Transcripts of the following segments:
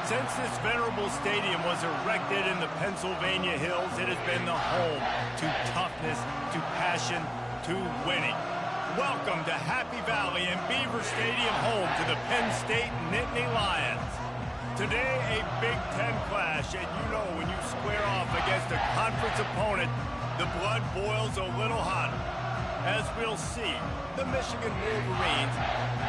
Since this venerable stadium was erected in the Pennsylvania hills, it has been the home to toughness, to passion, to winning. Welcome to Happy Valley and Beaver Stadium, home to the Penn State Nittany Lions. Today, a Big Ten clash, and you know when you square off against a conference opponent, the blood boils a little hotter. As we'll see, the Michigan Wolverines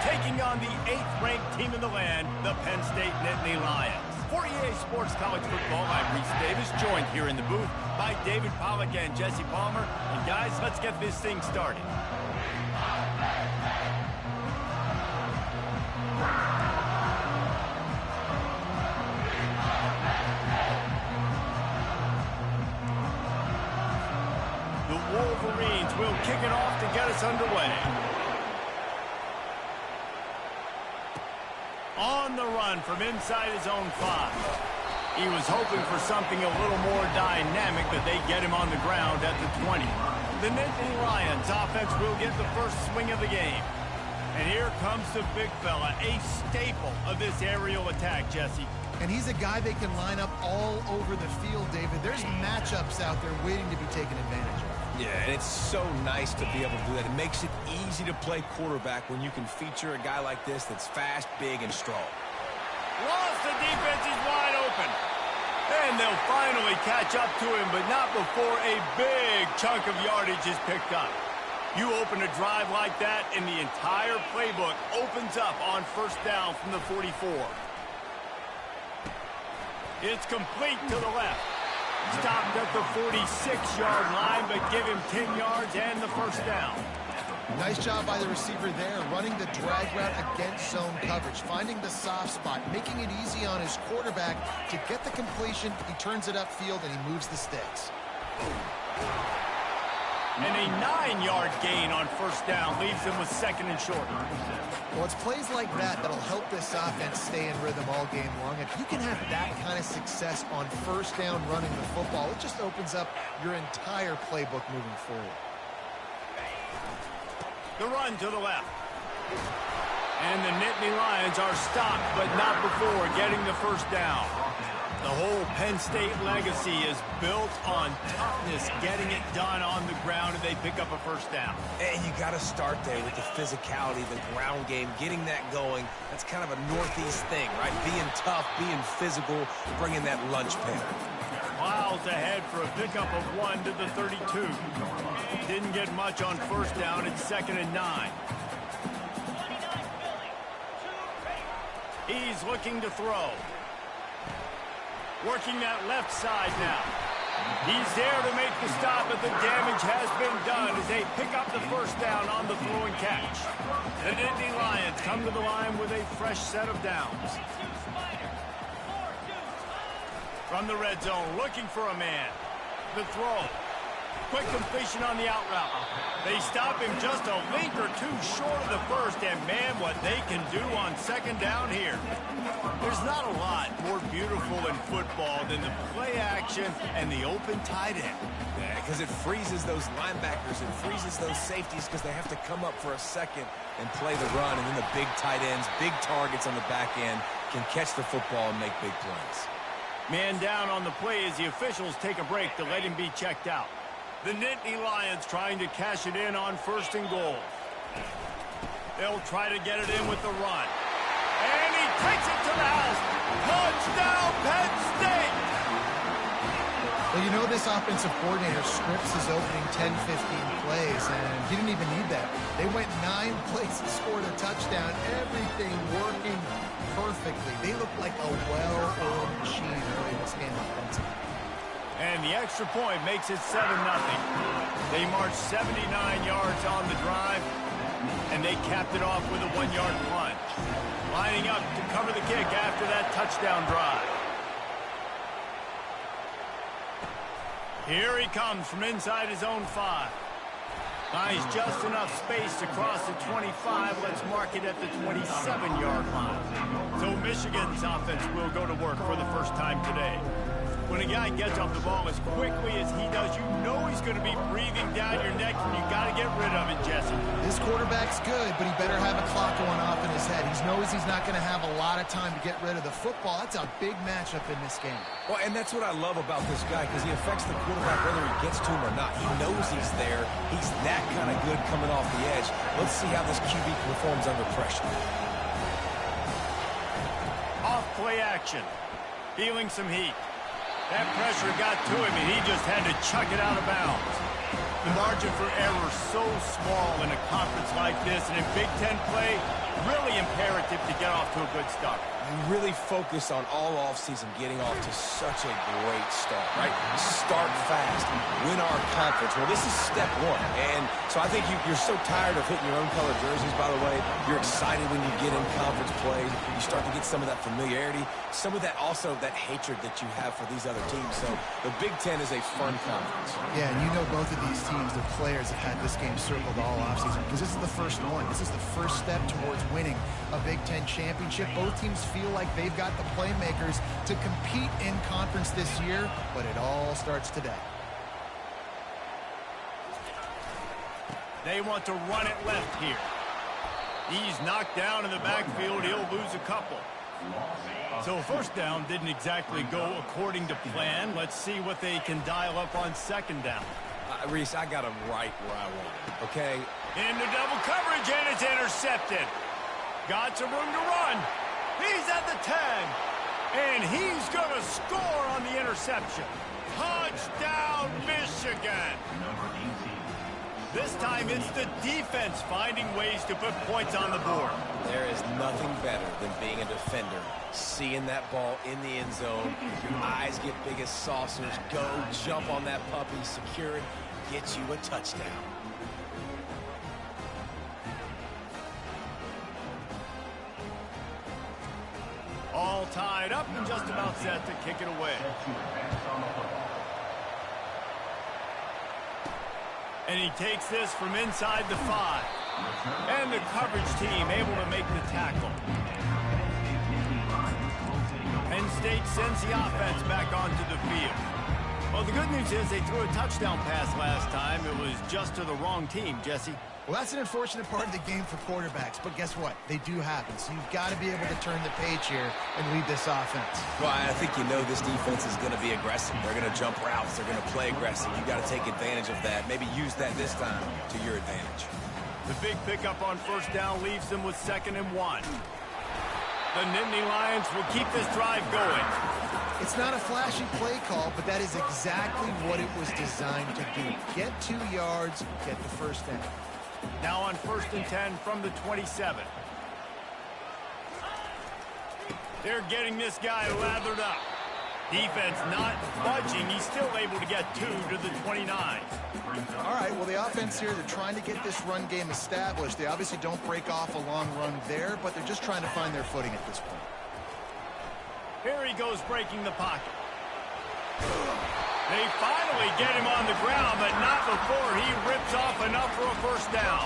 taking on the 8th-ranked team in the land, the Penn State Nittany Lions. For EA Sports College Football, I'm Reese Davis, joined here in the booth by David Pollack and Jesse Palmer. And guys, let's get this thing started. Wolverines will kick it off to get us underway. On the run from inside his own 5. He was hoping for something a little more dynamic, but they get him on the ground at the 20. The Nittany Lions offense will get the first swing of the game. And here comes the big fella, a staple of this aerial attack, Jesse. And he's a guy they can line up all over the field, David. There's matchups out there waiting to be taken advantage of. Yeah, and it's so nice to be able to do that. It makes it easy to play quarterback when you can feature a guy like this that's fast, big, and strong. Lost, the defense is wide open. And they'll finally catch up to him, but not before a big chunk of yardage is picked up. You open a drive like that, and the entire playbook opens up on first down from the 44. It's complete to the left. Stopped at the 46-yard line, but give him 10 yards and the first down. Nice job by the receiver there, running the drag route against zone coverage, finding the soft spot, making it easy on his quarterback to get the completion. He turns it upfield, and he moves the sticks. And a 9-yard gain on first down leaves him with second and short. Well, it's plays like that that'll help this offense stay in rhythm all game long. If you can have that kind of success on first down running the football, it just opens up your entire playbook moving forward. The run to the left. And the Nittany Lions are stopped, but not before getting the first down. The whole Penn State legacy is built on toughness, getting it done on the ground, and they pick up a first down. And you got to start there with the physicality, the ground game, getting that going. That's kind of a Northeast thing, right? Being tough, being physical, bringing that lunch pail. Miles ahead for a pickup of 1 to the 32. Didn't get much on first down. It's 2nd and 9. He's looking to throw. Working that left side now. He's there to make the stop, but the damage has been done as they pick up the first down on the throw and catch. The Nittany Lions come to the line with a fresh set of downs. From the red zone, looking for a man. The throw. Quick completion on the out route. They stop him just a link or two short of the first, and man, what they can do on second down here. There's not a lot more beautiful in football than the play action and the open tight end. Yeah, because it freezes those linebackers, it freezes those safeties because they have to come up for a second and play the run, and then the big tight ends, big targets on the back end can catch the football and make big plays. Man down on the play as the officials take a break to let him be checked out. The Nittany Lions trying to cash it in on first and goal. They'll try to get it in with the run. And he takes it to the house. Touchdown, Penn State! Well, you know this offensive coordinator scripts his opening 10, 15 plays, and he didn't even need that. They went 9 plays and scored a touchdown. Everything working perfectly. They look like a well-oiled machine early in this game offensively. And the extra point makes it 7-0. They marched 79 yards on the drive, and they capped it off with a 1-yard plunge. Lining up to cover the kick after that touchdown drive. Here he comes from inside his own 5. Finds just enough space to cross the 25. Let's mark it at the 27-yard line. So Michigan's offense will go to work for the first time today. When a guy gets off the ball as quickly as he does, you know he's going to be breathing down your neck, and you got to get rid of it, Jesse. This quarterback's good, but he better have a clock going off in his head. He knows he's not going to have a lot of time to get rid of the football. That's a big matchup in this game. Well, and that's what I love about this guy, because he affects the quarterback whether he gets to him or not. He knows he's there. He's that kind of good coming off the edge. Let's see how this QB performs under pressure. Off play action. Feeling some heat. That pressure got to him, and he just had to chuck it out of bounds. The margin for error so small in a conference like this, and in Big Ten play, really imperative to get off to a good start. You really focus on all offseason getting off to such a great start, right? Start fast, win our conference. Well, this is step one. And so I think you're so tired of hitting your own color jerseys, by the way. You're excited when you get in conference play. You start to get some of that familiarity, some of that also that hatred that you have for these other teams. So the Big Ten is a fun conference. Yeah, and you know both of these teams, their players have had this game circled all offseason because this is the first one. This is the first step towards winning a Big Ten championship. Both teams feel like they've got the playmakers to compete in conference this year, but it all starts today. They want to run it left here. He's knocked down in the backfield. He'll lose a couple. So first down didn't exactly go according to plan. Let's see what they can dial up on second down. Reese, I got him right where I want him, okay? Into double coverage, and it's intercepted. Got some room to run. He's at the 10, and he's going to score on the interception. Touchdown, Michigan. This time it's the defense finding ways to put points on the board. There is nothing better than being a defender, seeing that ball in the end zone, your eyes get big as saucers, go jump on that puppy, secure it, get you a touchdown. All tied up and just about set to kick it away. And he takes this from inside the 5. And the coverage team able to make the tackle. Penn State sends the offense back onto the field. Well, the good news is they threw a touchdown pass last time. It was just to the wrong team, Jesse. Well, that's an unfortunate part of the game for quarterbacks, but guess what? They do happen, so you've got to be able to turn the page here and lead this offense. Well, I think you know this defense is going to be aggressive. They're going to jump routes. They're going to play aggressive. You've got to take advantage of that. Maybe use that this time to your advantage. The big pickup on first down leaves them with 2nd and 1. The Nittany Lions will keep this drive going. It's not a flashy play call, but that is exactly what it was designed to do. Get 2 yards, get the first down. Now on 1st and 10 from the 27. They're getting this guy lathered up. Defense not budging. He's still able to get 2 to the 29. All right, well, the offense here, they're trying to get this run game established. They obviously don't break off a long run there, but they're just trying to find their footing at this point. Here he goes breaking the pocket. They finally get him on the ground, but not before he rips off enough for a first down.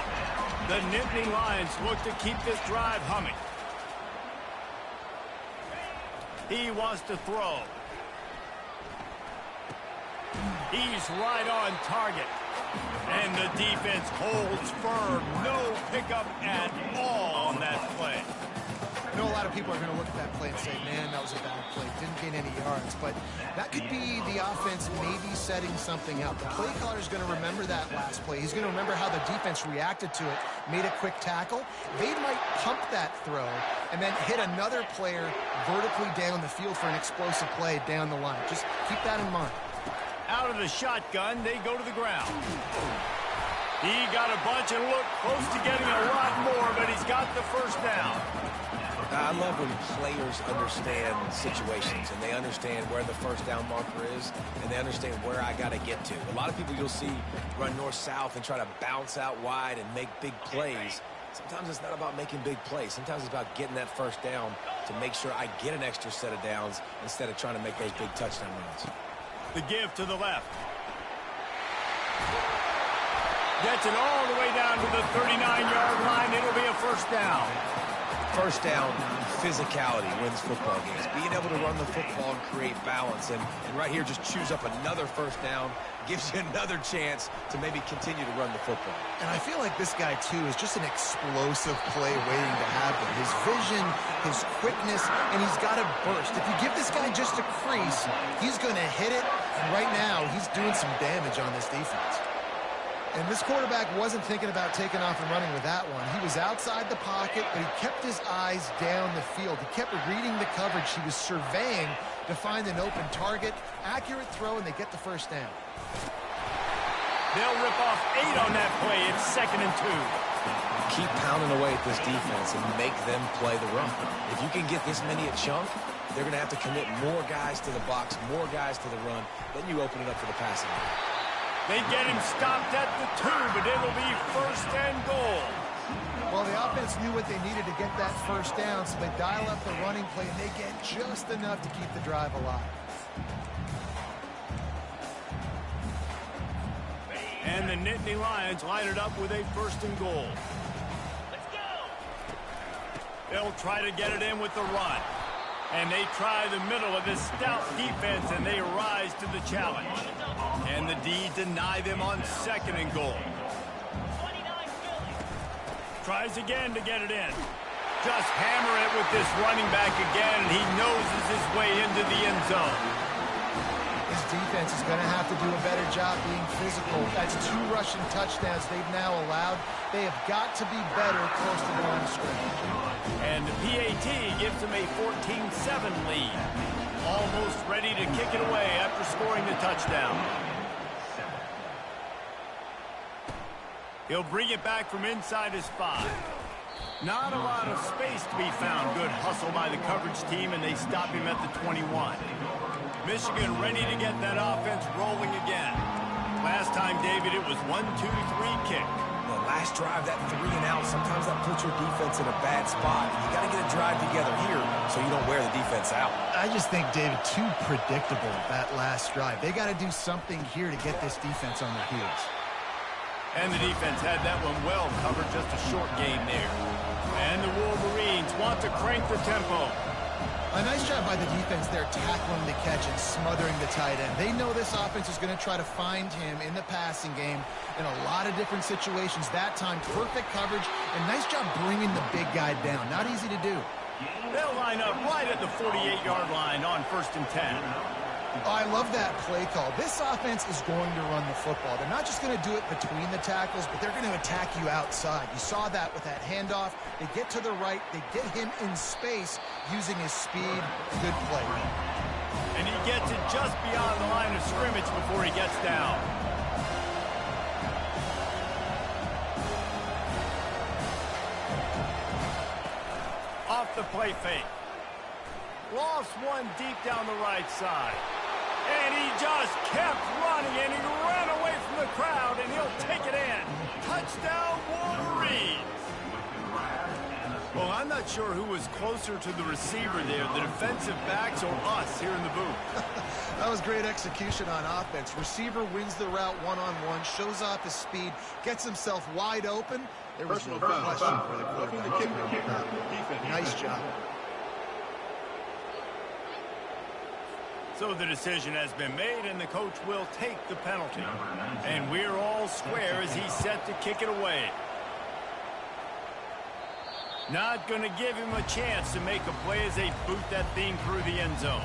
The Nittany Lions look to keep this drive humming. He wants to throw. He's right on target. And the defense holds firm. No pickup at all on that play. I know a lot of people are going to look at that play and say, man, that was a bad play. Didn't gain any yards. But that could be the offense maybe setting something up. The play caller is going to remember that last play. He's going to remember how the defense reacted to it, made a quick tackle. They might pump that throw and then hit another player vertically down the field for an explosive play down the line. Just keep that in mind. Out of the shotgun, they go to the ground. He got a bunch and looked close to getting a lot more, but he's got the first down. I love when players understand situations and they understand where the first down marker is and they understand where I got to get to. A lot of people you'll see run north-south and try to bounce out wide and make big plays. Sometimes it's not about making big plays. Sometimes it's about getting that first down to make sure I get an extra set of downs instead of trying to make those big touchdown runs. The give to the left. Gets it all the way down to the 39-yard line. It'll be a first down. First down, physicality wins football games. Being able to run the football and create balance. And right here, just choose up another first down. Gives you another chance to maybe continue to run the football. And I feel like this guy, too, is just an explosive play waiting to happen. His vision, his quickness, and he's got a burst. If you give this guy just a crease, he's going to hit it. And right now, he's doing some damage on this defense. And this quarterback wasn't thinking about taking off and running with that one. He was outside the pocket, but he kept his eyes down the field. He kept reading the coverage. He was surveying to find an open target. Accurate throw, and they get the first down. They'll rip off 8 on that play. It's 2nd and 2. Keep pounding away at this defense and make them play the run. If you can get this many a chunk, they're going to have to commit more guys to the box, more guys to the run. Then you open it up for the passing game. They get him stopped at the 2, but it'll be 1st and goal. Well, the offense knew what they needed to get that first down, so they dial up the running play, and they get just enough to keep the drive alive. And the Nittany Lions line it up with a 1st and goal. Let's go! They'll try to get it in with the run. And they try the middle of this stout defense, and they rise to the challenge. And the D deny them on 2nd and goal. Tries again to get it in. Just hammer it with this running back again, and he noses his way into the end zone. This defense is going to have to do a better job being physical. That's 2 rushing touchdowns they've now allowed. They have got to be better close to the line of scrimmage. And the PAT gives them a 14-7 lead. Almost ready to kick it away after scoring the touchdown. He'll bring it back from inside his 5. Not a lot of space to be found. Good hustle by the coverage team, and they stop him at the 21. Michigan ready to get that offense rolling again. Last time, David, it was 1-2-3 kick. The last drive, that 3 and out, sometimes that puts your defense in a bad spot. You got to get a drive together here so you don't wear the defense out. I just think, David, too predictable that last drive. They got to do something here to get this defense on their heels. And the defense had that one well covered, just a short game there. And the Wolverines want to crank the tempo. A nice job by the defense there, tackling the catch and smothering the tight end. They know this offense is going to try to find him in the passing game in a lot of different situations. That time, perfect coverage, and nice job bringing the big guy down. Not easy to do. They'll line up right at the 48-yard line on 1st and 10. Oh, I love that play call. This offense is going to run the football. They're not just going to do it between the tackles, but they're going to attack you outside. You saw that with that handoff. They get to the right. They get him in space using his speed. Good play. And he gets it just beyond the line of scrimmage before he gets down. Off the play fake. Lost one deep down the right side. And he just kept running, and he ran away from the crowd, and he'll take it in. Touchdown, Wolverines. Well, I'm not sure who was closer to the receiver there, the defensive backs or us here in the booth. That was great execution on offense. Receiver wins the route one-on-one, shows off his speed, gets himself wide open. There was no question for the quarterback. Nice job. So the decision has been made, and the coach will take the penalty. And we're all square as he's set to kick it away. Not going to give him a chance to make a play as they boot that thing through the end zone.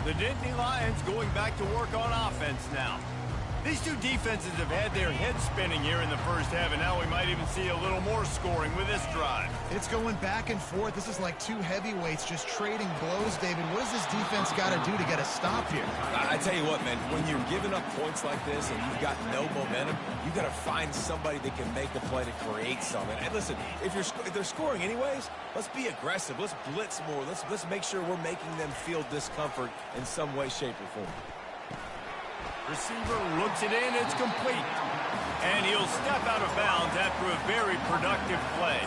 The Nittany Lions going back to work on offense now. These two defenses have had their heads spinning here in the first half, and now we might even see a little more scoring with this drive. It's going back and forth. This is like 2 heavyweights just trading blows, David. What does this defense got to do to get a stop here? I tell you what, man, when you're giving up points like this and you've got no momentum, you got to find somebody that can make the play to create something. And listen, if they're scoring anyways, let's be aggressive. Let's blitz more. Let's make sure we're making them feel discomfort in some way, shape, or form. Receiver looks it in, it's complete. And he'll step out of bounds after a very productive play.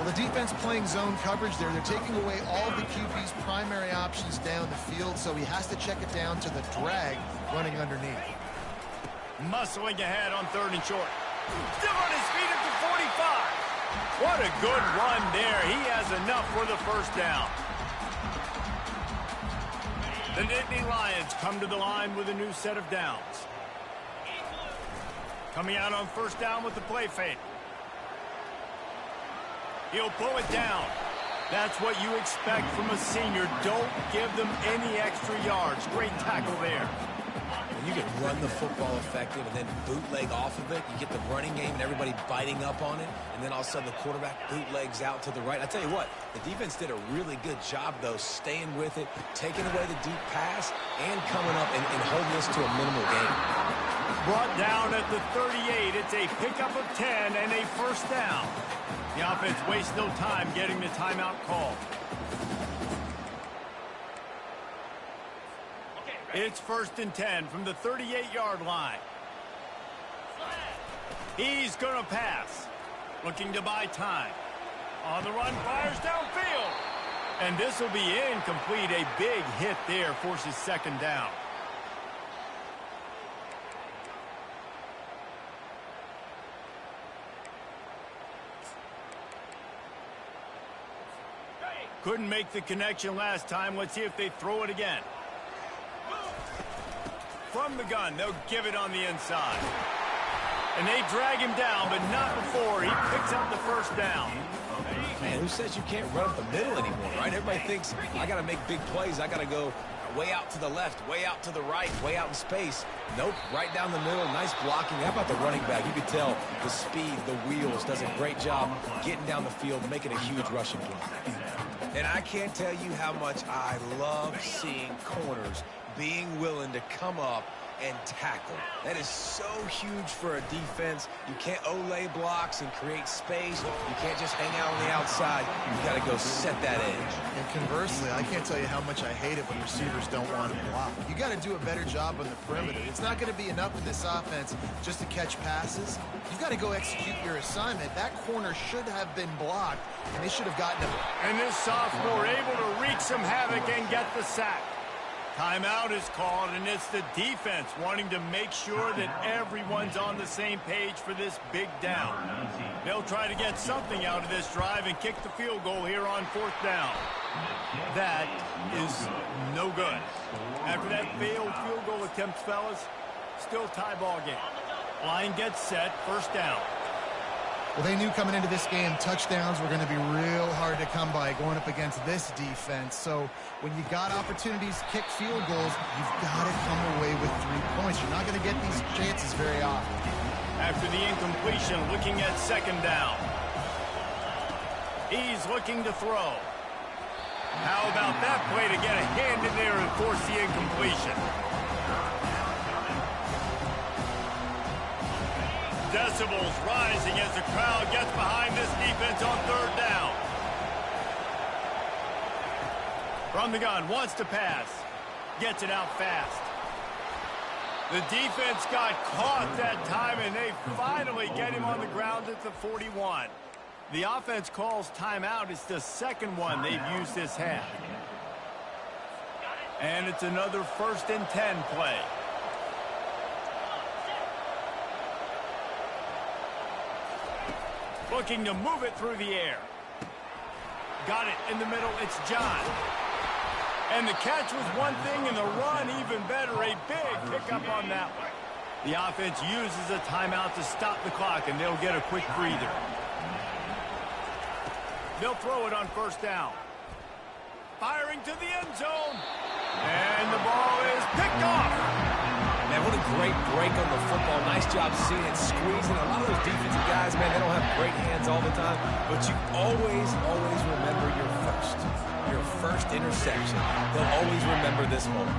Well, the defense playing zone coverage there. They're taking away all of the QB's primary options down the field, so he has to check it down to the drag running underneath. Muscling ahead on 3rd and short. Still on his feet at the 45. What a good run there. He has enough for the first down. The Nittany Lions come to the line with a new set of downs. Coming out on first down with the play fake. He'll pull it down. That's what you expect from a senior. Don't give them any extra yards. Great tackle there. You can run the football effective and then bootleg off of it. You get the running game and everybody biting up on it. And then all of a sudden the quarterback bootlegs out to the right. I tell you what, the defense did a really good job, though, staying with it, taking away the deep pass, and coming up and holding this to a minimal gain. Brought down at the 38. It's a pickup of 10 and a first down. The offense wastes no time getting the timeout called. It's 1st and 10 from the 38-yard line. He's going to pass. Looking to buy time. On the run, fires downfield. And this will be incomplete. A big hit there forces second down. Couldn't make the connection last time. Let's see if they throw it again. From the gun, they'll give it on the inside. And they drag him down, but not before he picks up the first down. Man, who says you can't run up the middle anymore, right? Everybody thinks, I got to make big plays. I got to go way out to the left, way out to the right, way out in space. Nope, right down the middle. Nice blocking. How about the running back? You could tell the speed, the wheels, does a great job getting down the field, making a huge rushing play. And I can't tell you how much I love seeing corners being willing to come up and tackle. That is so huge for a defense. You can't olay blocks and create space. You can't just hang out on the outside. You got to go set that edge. And conversely, I can't tell you how much I hate it when receivers don't want to block. You got to do a better job on the perimeter. It's not going to be enough in this offense just to catch passes. You've got to go execute your assignment. That corner should have been blocked, and they should have gotten him. And this sophomore able to wreak some havoc and get the sack. Timeout is called, and it's the defense wanting to make sure that everyone's on the same page for this big down. They'll try to get something out of this drive and kick the field goal here on 4th down. That is no good. After that failed field goal attempt, fellas, still tie ball game. Line gets set, first down. Well, they knew coming into this game touchdowns were going to be real hard to come by going up against this defense. So when you got opportunities to kick field goals, you've got to come away with 3 points. You're not going to get these chances very often. After the incompletion, looking at second down. He's looking to throw. How about that play to get a hand in there and force the incompletion? Decibels rising as the crowd gets behind this defense on 3rd down. From the gun, wants to pass. Gets it out fast. The defense got caught that time, and they finally get him on the ground at the 41. The offense calls timeout. It's the second one they've used this half. And it's another 1st and 10 play. Looking to move it through the air. Got it in the middle. It's John. And the catch was one thing, and the run even better. A big pickup on that one. The offense uses a timeout to stop the clock, and they'll get a quick breather. They'll throw it on 1st down. Firing to the end zone. And the ball is picked off. Man, what a great break on the football. Nice job seeing it, squeezing. A lot of those defensive guys, man, they don't have great hands all the time, but you always remember your first interception. They'll always remember this moment.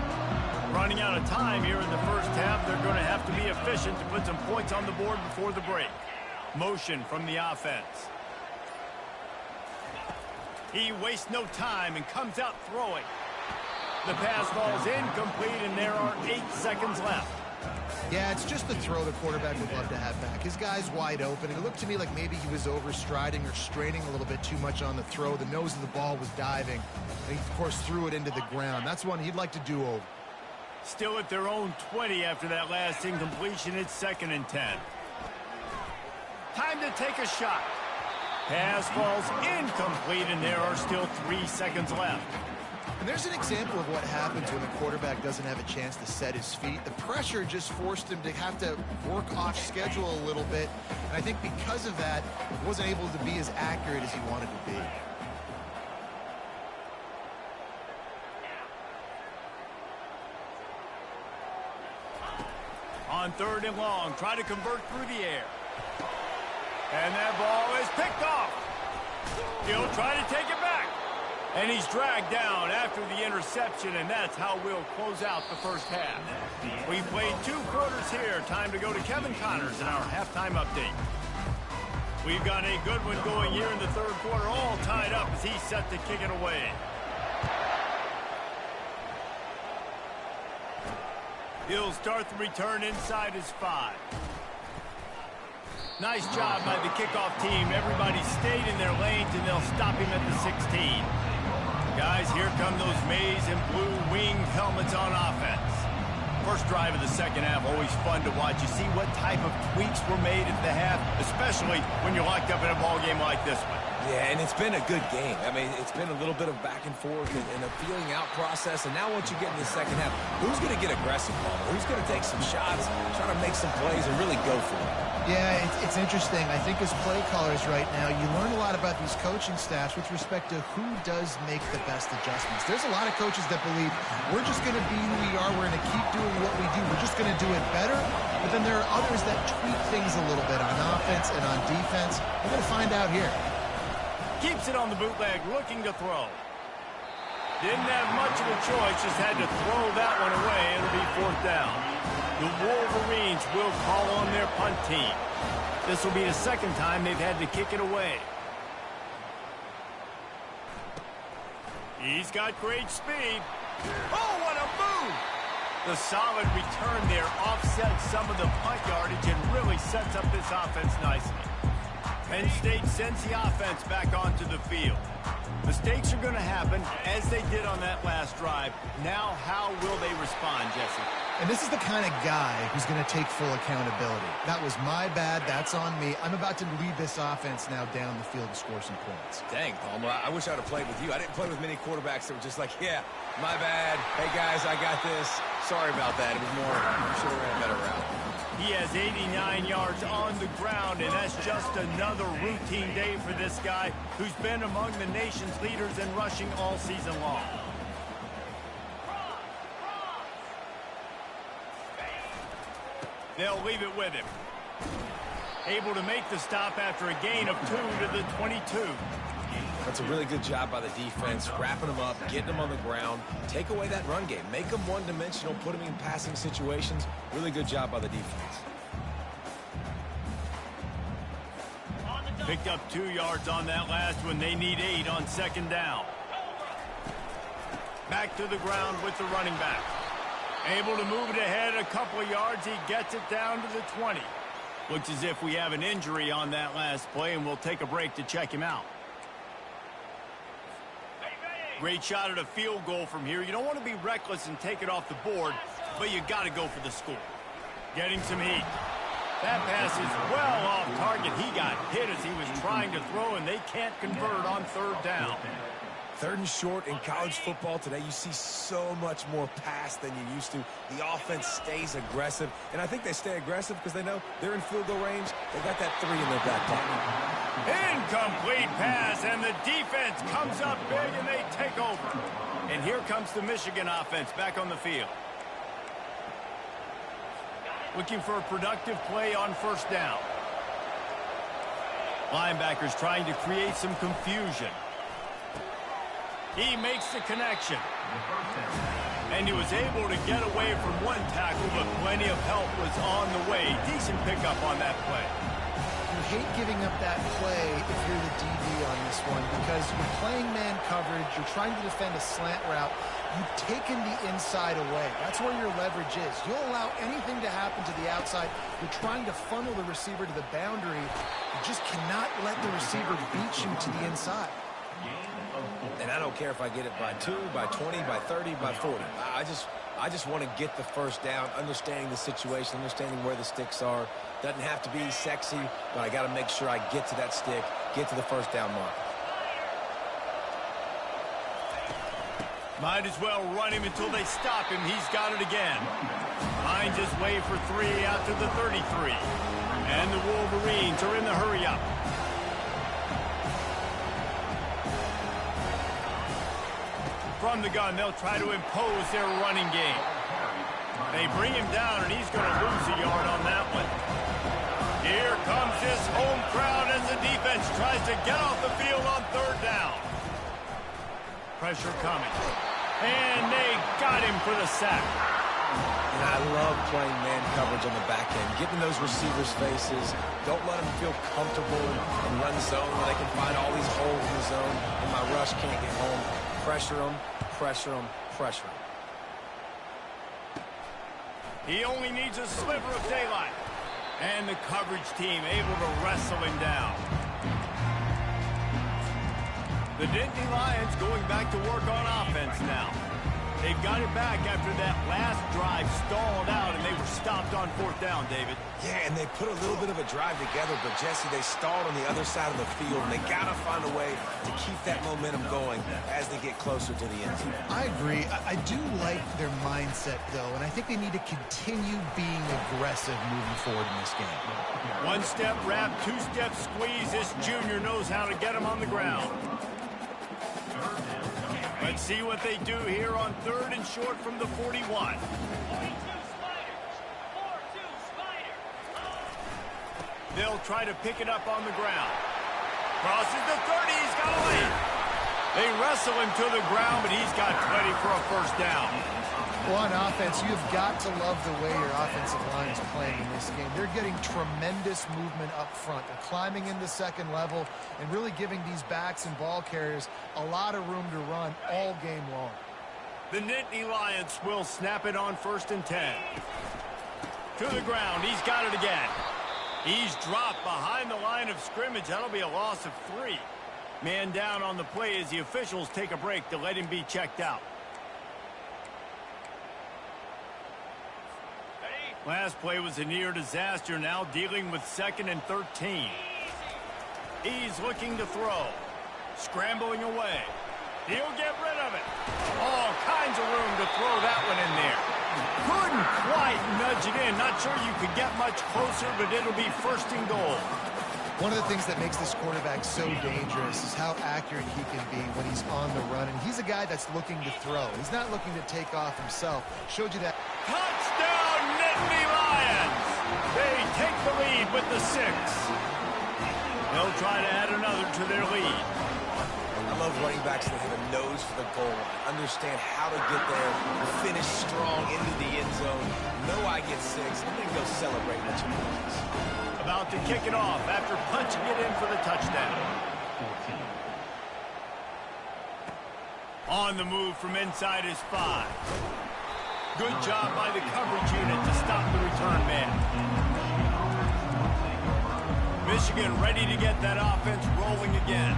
Running out of time here in the first half. They're going to have to be efficient to put some points on the board before the break. Motion from the offense. He wastes no time and comes out throwing. The pass falls incomplete, and there are 8 seconds left. Yeah, it's just the throw the quarterback would love to have back. His guy's wide open. It looked to me like maybe he was overstriding or straining a little bit too much on the throw. The nose of the ball was diving. And he, of course, threw it into the ground. That's one he'd like to do over. Still at their own 20 after that last incompletion. It's 2nd and 10. Time to take a shot. Pass falls incomplete, and there are still 3 seconds left. And there's an example of what happens when a quarterback doesn't have a chance to set his feet. The pressure just forced him to have to work off schedule a little bit. And I think because of that, he wasn't able to be as accurate as he wanted to be. On 3rd and long, try to convert through the air. And that ball is picked off. He'll try to take it back. And he's dragged down after the interception, and that's how we'll close out the first half. We played 2 quarters here. Time to go to Kevin Connors in our halftime update. We've got a good one going here in the 3rd quarter, all tied up as he's set to kick it away. He'll start the return inside his 5. Nice job by the kickoff team. Everybody stayed in their lanes, and they'll stop him at the 16. Guys, here come those maize and blue winged helmets on offense. First drive of the second half, always fun to watch. You see what type of tweaks were made at the half, especially when you're locked up in a ball game like this one. Yeah, and it's been a good game. I mean, it's been a little bit of back and forth and a feeling out process. And now once you get in the second half, who's going to get aggressive, Paul? Who's going to take some shots, try to make some plays, and really go for it? Yeah, it's interesting. I think as play callers right now, you learn a lot about these coaching staffs with respect to who does make the best adjustments. There's a lot of coaches that believe we're just going to be who we are. We're going to keep doing what we do. We're just going to do it better. But then there are others that tweak things a little bit on offense and on defense. We're going to find out here. Keeps it on the bootleg, looking to throw. Didn't have much of a choice, just had to throw that one away. It'll be 4th down. The Wolverines will call on their punt team. This will be the 2nd time they've had to kick it away. He's got great speed. Oh, what a move! The solid return there offsets some of the punt yardage and really sets up this offense nicely. Penn State sends the offense back onto the field. Mistakes are going to happen, as they did on that last drive. Now, how will they respond, Jesse? And this is the kind of guy who's going to take full accountability. That was my bad. That's on me. I'm about to lead this offense now down the field and score some points. Dang, Palmer, I wish I would have played with you. I didn't play with many quarterbacks that were just like, yeah, my bad. Hey, guys, I got this. Sorry about that. It was more, should have ran a better route. He has 89 yards on the ground, and that's just another routine day for this guy who's been among the nation's leaders in rushing all season long. They'll leave it with him. Able to make the stop after a gain of 2 to the 22. That's a really good job by the defense, wrapping them up, getting them on the ground, take away that run game, make them one-dimensional, put them in passing situations. Really good job by the defense. Picked up 2 yards on that last one. They need 8 on 2nd down. Back to the ground with the running back. Able to move it ahead a couple of yards. He gets it down to the 20. Looks as if we have an injury on that last play, and we'll take a break to check him out. Great shot at a field goal from here. You don't want to be reckless and take it off the board, but you got to go for the score. Getting some heat. That pass is well off target. He got hit as he was trying to throw, and they can't convert on 3rd down. 3rd and short in college football today, you see so much more pass than you used to. The offense stays aggressive, and I think they stay aggressive because they know they're in field goal range. They got that 3 in their back pocket. Incomplete pass, and the defense comes up big, and they take over. And here comes the Michigan offense back on the field. Looking for a productive play on 1st down. Linebackers trying to create some confusion. He makes the connection. And he was able to get away from one tackle, but plenty of help was on the way. Decent pickup on that play. You hate giving up that play if you're the DB on this one because you're playing man coverage, you're trying to defend a slant route. You've taken the inside away. That's where your leverage is. You'll allow anything to happen to the outside. You're trying to funnel the receiver to the boundary. You just cannot let the receiver beat you to the inside. And I don't care if I get it by 2, by 20, by 30, by 40. I just I just want to get the first down, understanding the situation, understanding where the sticks are. Doesn't have to be sexy, but I got to make sure I get to that stick, get to the first down mark. Might as well run him until they stop him. He's got it again. Finds his way for 3 out to the 33. And the Wolverines are in the hurry-up. From the gun, they'll try to impose their running game. They bring him down, and he's going to lose a yard on that one. Here comes this home crowd as the defense tries to get off the field on 3rd down. Pressure coming. And they got him for the sack. And I love playing man coverage on the back end, getting those receivers' faces. Don't let them feel comfortable and run zone where they can find all these holes in the zone, and my rush can't get home. Pressure them, pressure them, pressure them. He only needs a sliver of daylight. And the coverage team able to wrestle him down. The Nittany Lions going back to work on offense now. They've got it back after that last drive stalled out, and they were stopped on 4th down, David. Yeah, and they put a little bit of a drive together, but, Jesse, they stalled on the other side of the field, and they got to find a way to keep that momentum going as they get closer to the end zone. I agree. I do like their mindset, though, and I think they need to continue being aggressive moving forward in this game. 1-step wrap, 2-step squeeze. This junior knows how to get him on the ground. Let's see what they do here on 3rd and short from the 41. They'll try to pick it up on the ground. Crosses the 30. He's got a lead. They wrestle him to the ground, but he's got plenty for a 1st down. Well, on offense, you've got to love the way your offensive line is playing in this game. They're getting tremendous movement up front. They're climbing into 2nd level and really giving these backs and ball carriers a lot of room to run all game long. The Nittany Lions will snap it on 1st and 10. To the ground. He's got it again. He's dropped behind the line of scrimmage. That'll be a loss of 3. Man down on the play as the officials take a break to let him be checked out. Last play was a near disaster, now dealing with 2nd and 13. He's looking to throw. Scrambling away. He'll get rid of it. All kinds of room to throw that one in there. Couldn't quite nudge it in. Not sure you could get much closer, but it'll be 1st and goal. One of the things that makes this quarterback so dangerous is how accurate he can be when he's on the run. And he's a guy that's looking to throw. He's not looking to take off himself. Showed you that. Touchdown, Nittany Lions! They take the lead with the 6. They'll try to add another to their lead. I love running backs that have a nose for the goal line. Understand how to get there, finish strong into the end zone. Know I get 6, and then go celebrate with your boys. About to kick it off after punching it in for the touchdown. On the move from inside his 5. Good job by the coverage unit to stop the return man. Michigan ready to get that offense rolling again.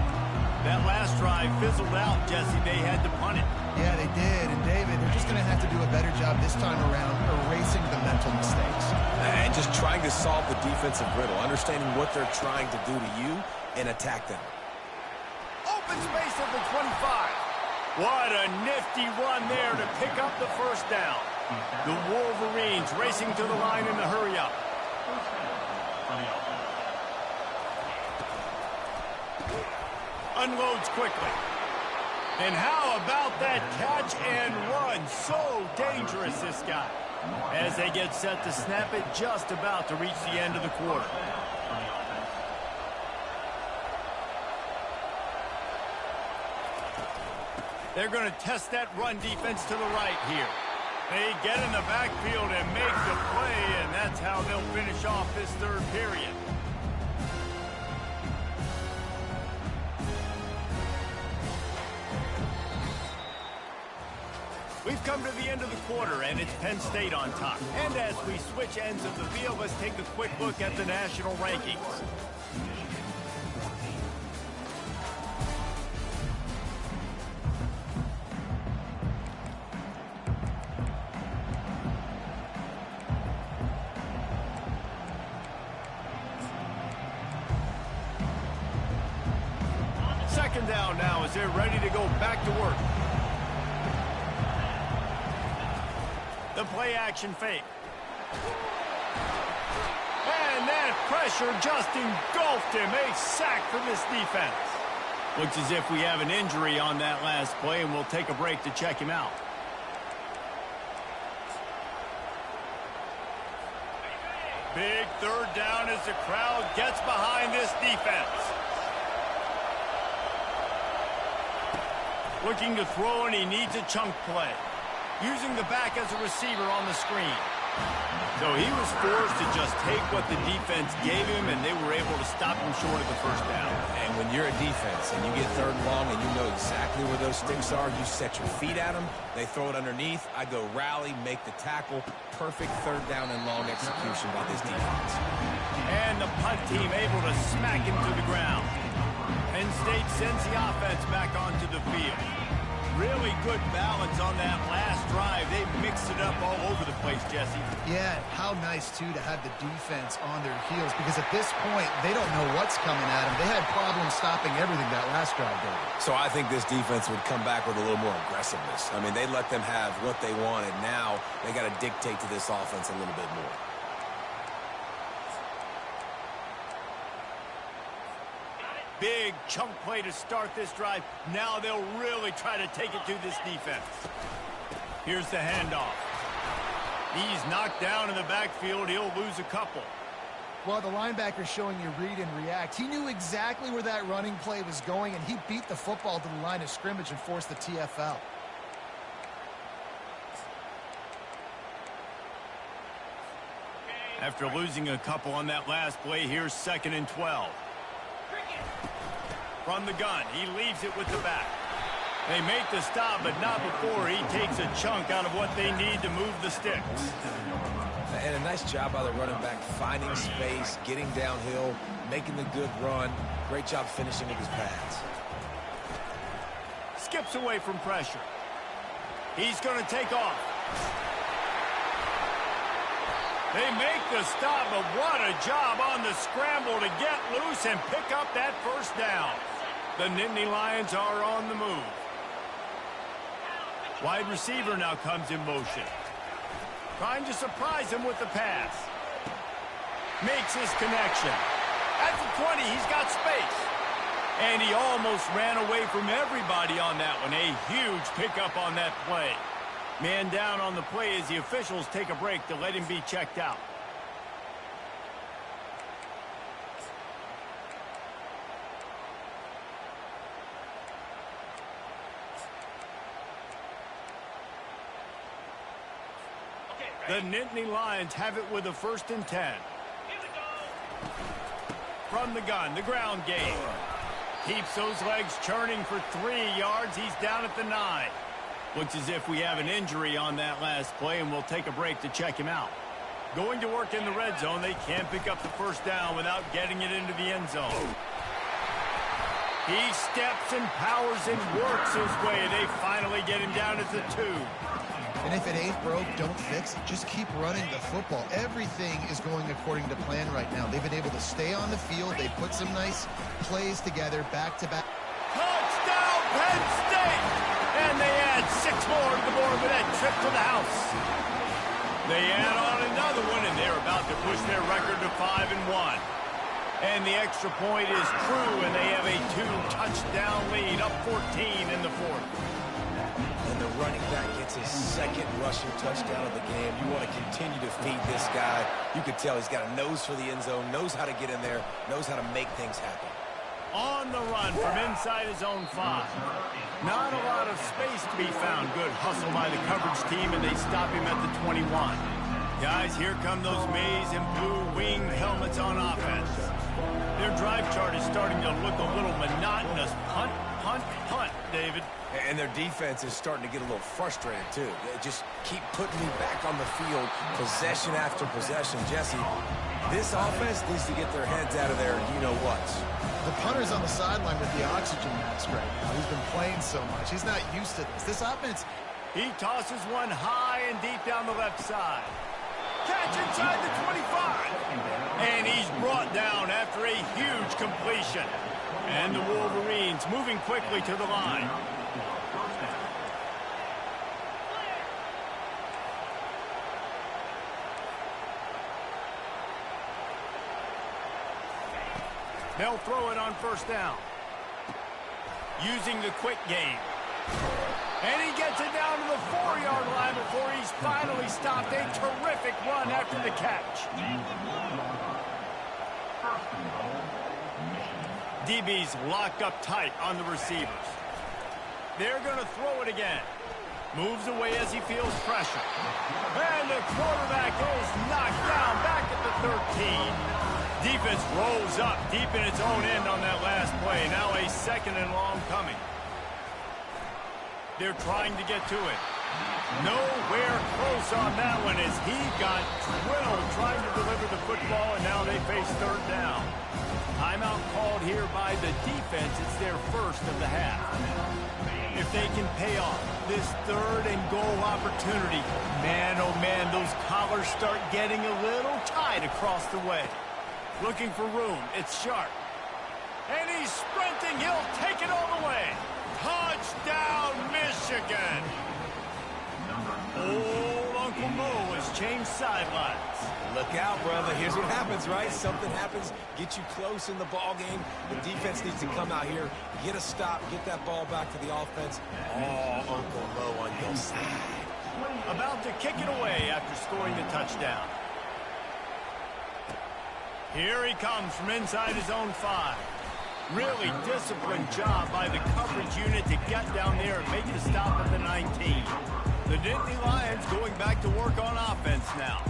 That last drive fizzled out, Jesse. They had to punt it. Yeah, they did. And, David, they're just going to have to do a better job this time around erasing the mental mistakes. And just trying to solve the defensive riddle, understanding what they're trying to do to you and attack them. Open space at the 25. What a nifty run there to pick up the 1st down. The Wolverines racing to the line in the hurry-up. Unloads quickly. And how about that catch and run? So dangerous, this guy. As they get set to snap it, just about to reach the end of the quarter. They're going to test that run defense to the right here. They get in the backfield and make the play, and that's how they'll finish off this 3rd period. We've come to the end of the quarter, and it's Penn State on top. And as we switch ends of the field, let's take a quick look at the national rankings. 2nd down now as they're ready to go back to work. The play action fake. And that pressure just engulfed him. A sack for this defense. Looks as if we have an injury on that last play, and we'll take a break to check him out. Big 3rd down as the crowd gets behind this defense. Looking to throw, and he needs a chunk play. Using the back as a receiver on the screen. So he was forced to just take what the defense gave him, and they were able to stop him short of the 1st down. And when you're a defense and you get 3rd and long and you know exactly where those sticks are, you set your feet at them, they throw it underneath, I go rally, make the tackle. Perfect 3rd down and long execution by this defense. And the punt team able to smack him to the ground. Penn State sends the offense back onto the field. Really good balance on that last drive. They mixed it up all over the place, Jesse. Yeah, how nice, too, to have the defense on their heels, because at this point, they don't know what's coming at them. They had problems stopping everything that last drive, David. So I think this defense would come back with a little more aggressiveness. I mean, they let them have what they wanted. Now they got to dictate to this offense a little bit more. Big chunk play to start this drive. Now they'll really try to take it to this defense. Here's the handoff. He's knocked down in the backfield. He'll lose a couple. Well, the linebacker's showing you read and react. He knew exactly where that running play was going, and he beat the football to the line of scrimmage and forced the TFL. After losing a couple on that last play, here's 2nd and 12. From the gun, he leaves it with the back. They make the stop, but not before he takes a chunk out of what they need to move the sticks. And a nice job by the running back, finding space, getting downhill, making the good run. Great job finishing with his pads. Skips away from pressure. He's going to take off. They make the stop, but what a job on the scramble to get loose and pick up that 1st down. The Nittany Lions are on the move. Wide receiver now comes in motion. Trying to surprise him with the pass. Makes his connection. At the 20, he's got space. And he almost ran away from everybody on that one. A huge pickup on that play. Man down on the play as the officials take a break to let him be checked out. The Nittany Lions have it with a 1st and 10. From the gun, the ground game. Keeps those legs churning for 3 yards. He's down at the 9. Looks as if we have an injury on that last play, and we'll take a break to check him out. Going to work in the red zone. They can't pick up the 1st down without getting it into the end zone. He steps and powers and works his way. They finally get him down at the 2. And if it ain't broke, don't fix it. Just keep running the football. Everything is going according to plan right now. They've been able to stay on the field. They put some nice plays together, back-to-back. Touchdown, Penn State! And they add 6 more to the board with that trip to the house. They add on another one, and they're about to push their record to 5-1. And the extra point is true, and they have a 2-touchdown lead, up 14 in the 4th. And the running back gets his 2nd rushing touchdown of the game. You want to continue to feed this guy. You could tell he's got a nose for the end zone, knows how to get in there, knows how to make things happen. On the run from inside his own 5. Not a lot of space to be found. Good hustle by the coverage team, and they stop him at the 21. Guys, here come those maize and blue winged helmets on offense. Their drive chart is starting to look a little monotonous. Punt, punt, punt, David. And their defense is starting to get a little frustrated, too. They just keep putting me back on the field, possession after possession. Jesse, this offense needs to get their heads out of there, you-know-whats. The punter's on the sideline with the oxygen mask right now. He's been playing so much. He's not used to this. This offense... He tosses one high and deep down the left side. Catch inside the 25. And he's brought down after a huge completion. And the Wolverines moving quickly to the line. They'll throw it on first down. Using the quick game. And he gets it down to the 4-yard line before he's finally stopped. A terrific run after the catch. DB's locked up tight on the receivers. They're going to throw it again. Moves away as he feels pressure. And the quarterback is knocked down back at the 13. Defense rolls up deep in its own end on that last play. Now a 2nd and long coming. They're trying to get to it. Nowhere close on that one as he got drilled trying to deliver the football, and now they face 3rd down. Timeout called here by the defense. It's their first of the half. If they can pay off this 3rd and goal opportunity, man, oh man, those collars start getting a little tight across the way. Looking for room. It's Sharp. And he's sprinting. He'll take it all the way. Touchdown, Michigan. Old Uncle Mo has changed sidelines. Look out, brother. Here's what happens, right? Something happens, get you close in the ball game. The defense needs to come out here, get a stop, get that ball back to the offense. Oh, Uncle Mo on your side. About to kick it away after scoring the touchdown. Here he comes from inside his own 5. Really disciplined job by the coverage unit to get down there and make the stop at the 19. The Nittany Lions going back to work on offense now.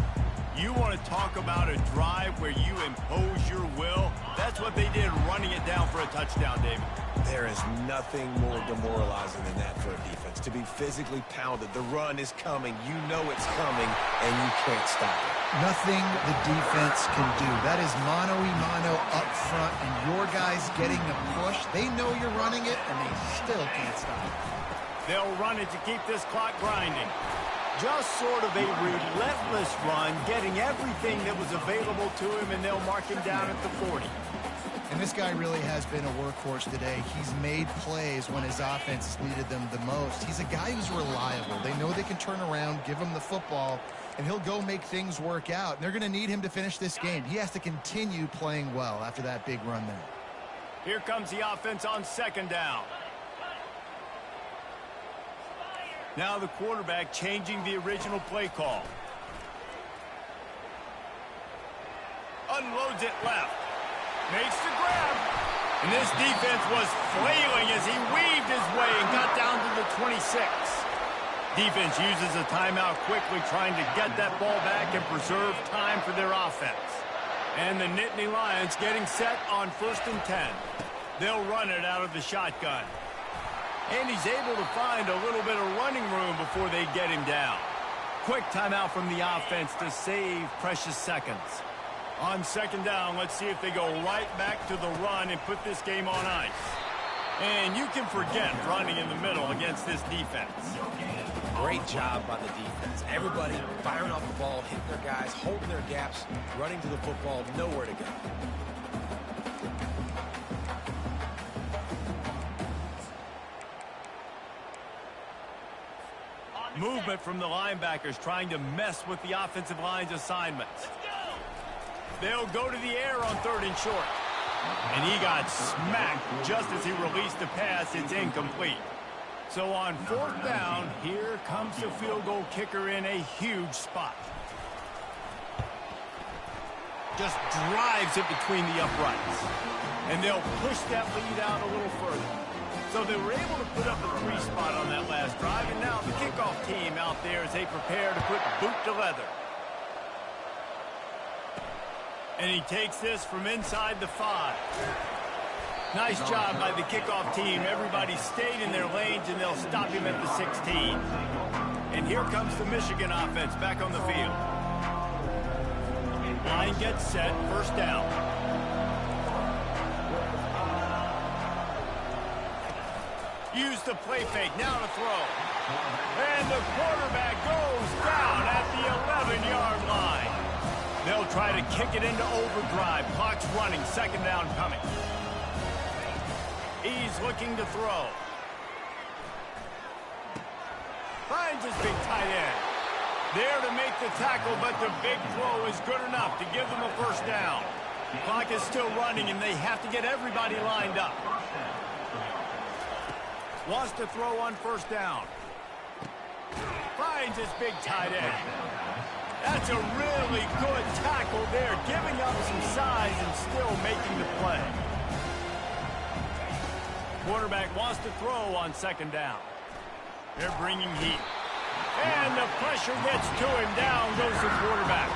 You want to talk about a drive where you impose your will? That's what they did, running it down for a touchdown, David. There is nothing more demoralizing than that for a defense. To be physically pounded, the run is coming, you know it's coming, and you can't stop it. Nothing the defense can do. That is mano-a-mano up front, and your guys getting the push. They know you're running it, and they still can't stop it. They'll run it to keep this clock grinding. Just sort of a relentless run, getting everything that was available to him, and they'll mark him down at the 40. And this guy really has been a workhorse today. He's made plays when his offense has needed them the most. He's a guy who's reliable. They know they can turn around, give him the football, and he'll go make things work out. And they're going to need him to finish this game. He has to continue playing well after that big run there. Here comes the offense on 2nd down. Now the quarterback changing the original play call. Unloads it left. Makes the grab. And this defense was flailing as he weaved his way and got down to the 26. Defense uses a timeout quickly, trying to get that ball back and preserve time for their offense. And the Nittany Lions getting set on 1st and 10. They'll run it out of the shotgun. And he's able to find a little bit of running room before they get him down. Quick timeout from the offense to save precious seconds. On 2nd down, let's see if they go right back to the run and put this game on ice. And you can forget running in the middle against this defense. Great job by the defense. Everybody firing off the ball, hitting their guys, holding their gaps, running to the football, nowhere to go. Movement from the linebackers trying to mess with the offensive line's assignments. They'll go to the air on 3rd and short. And he got smacked just as he released the pass. It's incomplete. So on 4th down, here comes the field goal kicker in a huge spot. Just drives it between the uprights. And they'll push that lead out a little further. So they were able to put up a 3 spot on that last drive, and now the kickoff team out there as they prepare to put boot to leather. And he takes this from inside the 5. Nice job by the kickoff team. Everybody stayed in their lanes, and they'll stop him at the 16. And here comes the Michigan offense back on the field. Line gets set, 1st down. Use the play fake, now to throw. And the quarterback goes down at the 11-yard line. They'll try to kick it into overdrive. Clock's running, 2nd down coming. He's looking to throw. Finds his big tight end. There to make the tackle, but the big throw is good enough to give them a first down. The clock is still running, and they have to get everybody lined up. Wants to throw on first down. Finds his big tight end. That's a really good tackle there, giving up some size and still making the play. Quarterback wants to throw on second down. They're bringing heat. And the pressure gets to him. Down goes the quarterback.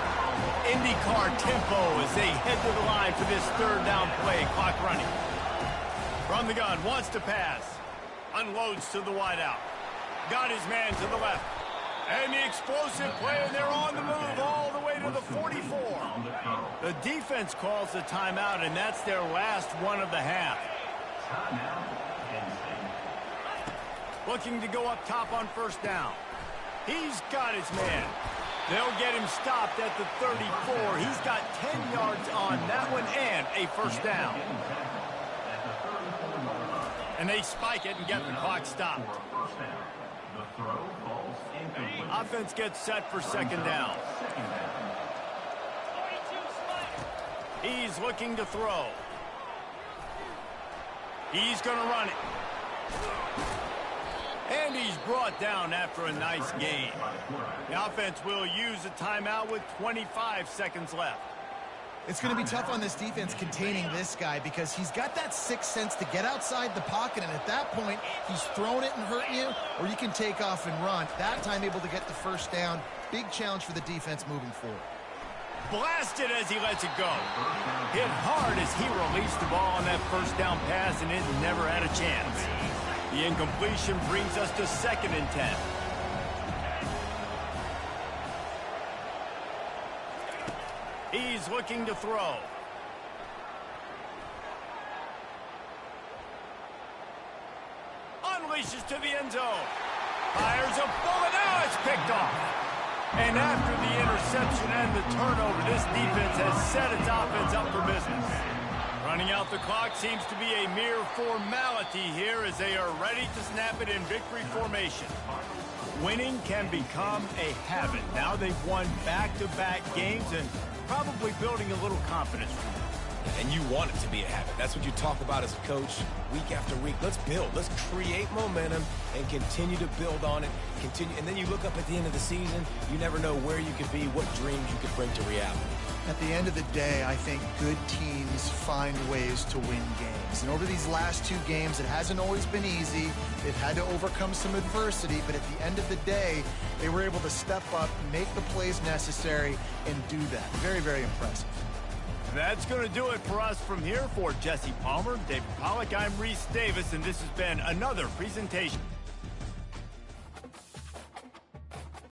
IndyCar tempo as they head to the line for this third down play. Clock running. From the gun, wants to pass. Unloads to the wideout. Got his man to the left. And the explosive play, and they're on the move all the way to the 44. The defense calls the timeout, and that's their last one of the half. Looking to go up top on first down. He's got his man. They'll get him stopped at the 34. He's got 10 yards on that one and a first down. And they spike it and get the clock stopped. Offense gets set for second down. He's looking to throw. He's going to run it. And he's brought down after a nice gain. The offense will use a timeout with 25 seconds left. It's going to be tough on this defense containing this guy because he's got that sixth sense to get outside the pocket, and at that point, he's throwing it and hurting you, or you can take off and run. That time able to get the first down. Big challenge for the defense moving forward. Blasted as he lets it go. Hit hard as he released the ball on that first down pass, and it never had a chance. The incompletion brings us to 2nd and 10. He's looking to throw. Unleashes to the end zone. Fires a bullet. Now it's picked off. And after the interception and the turnover, this defense has set its offense up for business. Running out the clock seems to be a mere formality here as they are ready to snap it in victory formation. Winning can become a habit. Now they've won back-to-back games and probably building a little confidence. And you want it to be a habit. That's what you talk about as a coach week after week. Let's build. Let's create momentum and continue to build on it. And then you look up at the end of the season, you never know where you could be, what dreams you could bring to reality. At the end of the day, I think good teams find ways to win games. And over these last 2 games, it hasn't always been easy. They've had to overcome some adversity, but at the end of the day, they were able to step up, make the plays necessary, and do that. Very, very impressive. That's going to do it for us from here. For Jesse Palmer, David Pollack, I'm Reese Davis, and this has been another presentation